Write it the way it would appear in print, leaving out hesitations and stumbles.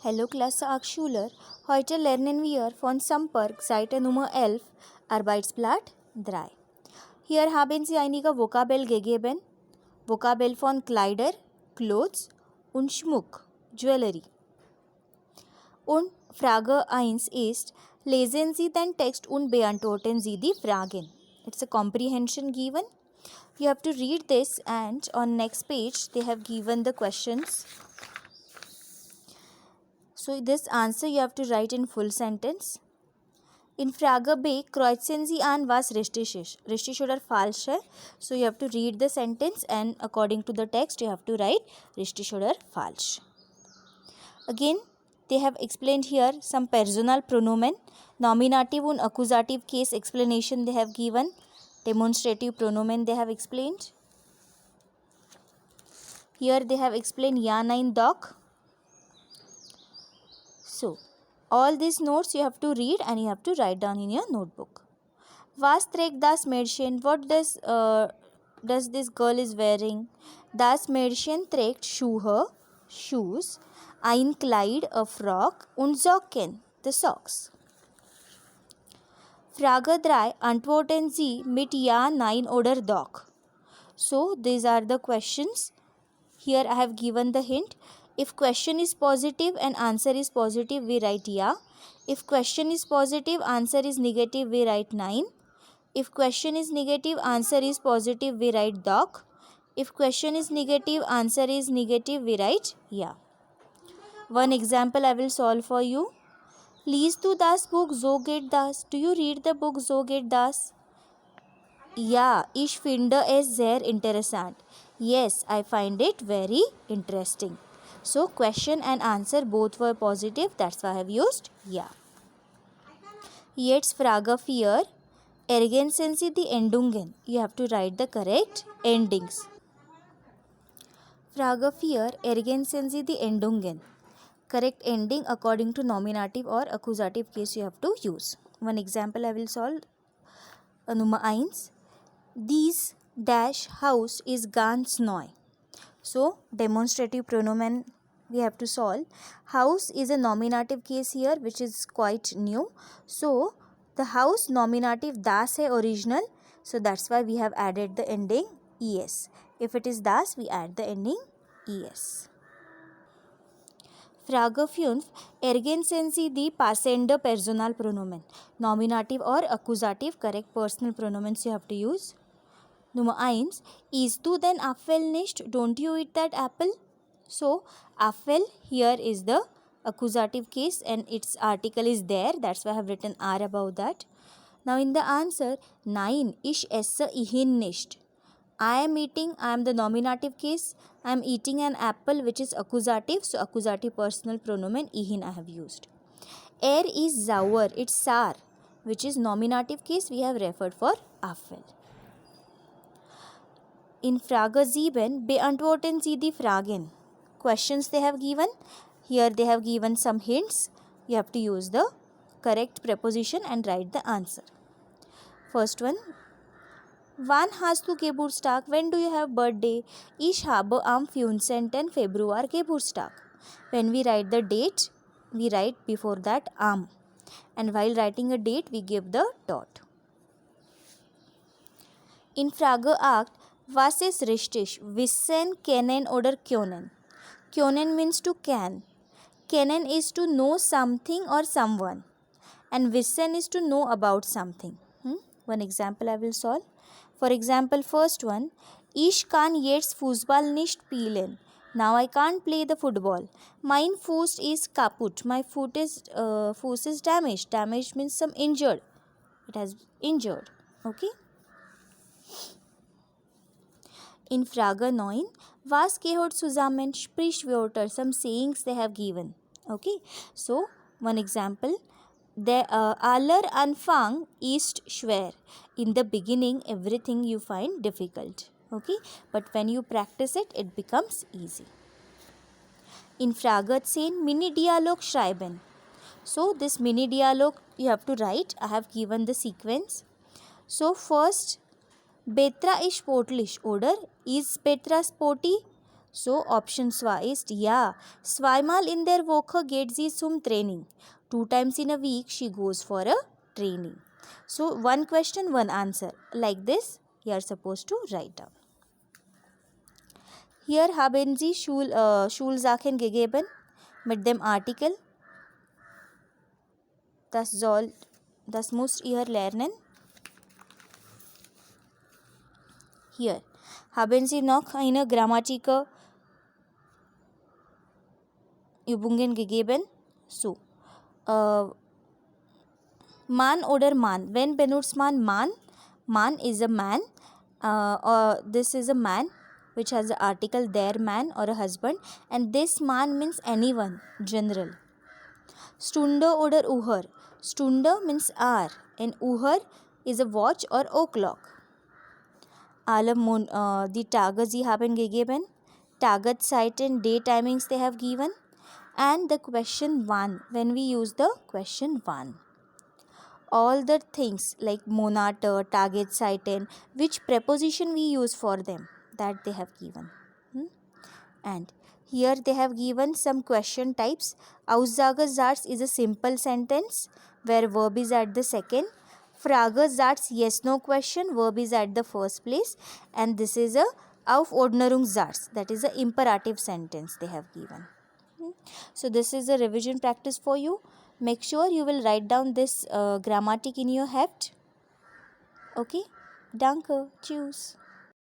Hallo Klasse Schüler, heute lernen wir von Samperk Seite Nummer 11, Arbeitsblatt 3. Hier haben Sie einige Vokabel gegeben. Vokabel von Kleider, Clothes und Schmuck, Jewelry. Und Frage 1 ist, lesen Sie den Text und beantworten Sie die Fragen. It's a comprehension given. You have to read this and on next page they have given the questions. So this answer you have to write in full sentence. In Frage B, kreuzen Sie an, was richtig ist. Richtig oder falsch hai. So you have to read the sentence and according to the text you have to write richtig oder falsch. Again, they have explained here some personal pronomen, nominative and accusative case explanation they have given, demonstrative pronomen they have explained. Here they have explained ja, nein, doch. So, all these notes you have to read and you have to write down in your notebook. Was trägt das Mädchen? What does this girl is wearing? Das Mädchen trägt Schuhe, shoes, ein Kleid, a frock und Socken, the socks. Frage 3. Antworten Sie mit ja, nein oder doch. So, these are the questions. Here I have given the hint. If question is positive and answer is positive, we write yeah. If question is positive, answer is negative, we write nein. If question is negative, answer is positive, we write doch. If question is negative, answer is negative, we write yeah. One example I will solve for you. Liest du das Buch So geht das? Do you read the book So geht das? Ja, ich finde es sehr interessant. Yes, I find it very interesting. So, question and answer both were positive. That's why I have used ja. Jetzt Frage 4. Ergänzen Sie die Endungen. You have to write the correct endings. Frage 4. Ergänzen Sie die Endungen. Correct ending according to nominative or accusative case you have to use. One example I will solve. Nummer 1. Dies dash house is ganz neu. So, demonstrative pronomen we have to solve. House is a nominative case here which is quite new. So, the house nominative das hai original. So, that's why we have added the ending es. If it is das, we add the ending es. Frage 5. Ergänzen Sie die passende Personalpronomen. Nominative or accusative correct personal pronomens you have to use. Nummer 1. Isst du den Apfel nicht? Don't you eat that apple? So, Apfel here is the accusative case and its article is there. That's why I have written R above that. Now in the answer, Nein, ich esse ihn nicht. I am eating, I am the nominative case. I am eating an apple which is accusative. So, accusative personal pronomen ihn I have used. Is sauer, it's sour, which is nominative case. We have referred for Apfel. In Frage 7, beantworten Sie die Fragen. Questions they have given. Here they have given some hints. You have to use the correct preposition and write the answer. First one. Wann hast du Geburtstag? When do you have birthday? Ich habe am 15. Februar Geburtstag. When we write the date, we write before that am. And while writing a date, we give the dot. In Frage 8, was ist richtig? Wissen, kennen oder können? Können means to can. Kennen is to know something or someone. And wissen is to know about something. One example I will solve. For example, first one. Ich kann jetzt Fußball nicht spielen. Now I can't play the football. Mein Fuß ist kaputt. My foot is damaged. Damaged means some injured. It has injured. Okay. In Frage 9, was gehört zusammen? Sprichwörter, some sayings they have given. Okay, so one example. Aller Anfang ist schwer. In the beginning, everything you find difficult. Okay, but when you practice it, it becomes easy. In Frage 10, Mini-Dialog schreiben. So, this mini-dialog you have to write. I have given the sequence. So, first, Petra ist sportlich, oder? Is Petra sporty? So option is yeah. Zweimal in der Woche geht sie zum Training. 2 times in a week she goes for a training. So one question, one answer. Like this, you are supposed to write down. Hier haben Sie Schulsachen gegeben mit dem Artikel. Das müsst ihr lernen. Hier haben Sie noch eine grammatische Übungen gegeben. So, Mann oder Mann. When benutzt man Mann? Mann is a man. This is a man which has the article der man or a husband, and this man means anyone, general. Stunde oder Uhr. Stunde means hour and Uhr is a watch or o'clock. Alle die Tage sie haben gegeben. Tageszeiten, day timings they have given. And the question 1, when we use the question 1. All the things like Monate, Tageszeiten, which preposition we use for them, that they have given. And here they have given some question types. Aussagesatz is a simple sentence where verb is at the second. Fragesatz, yes no question, verb is at the first place. And this is a Aufforderungssatz, that is a imperative sentence they have given. So this is a revision practice for you. Make sure you will write down this grammatic in your heft. Okay? Danke. Tschüss.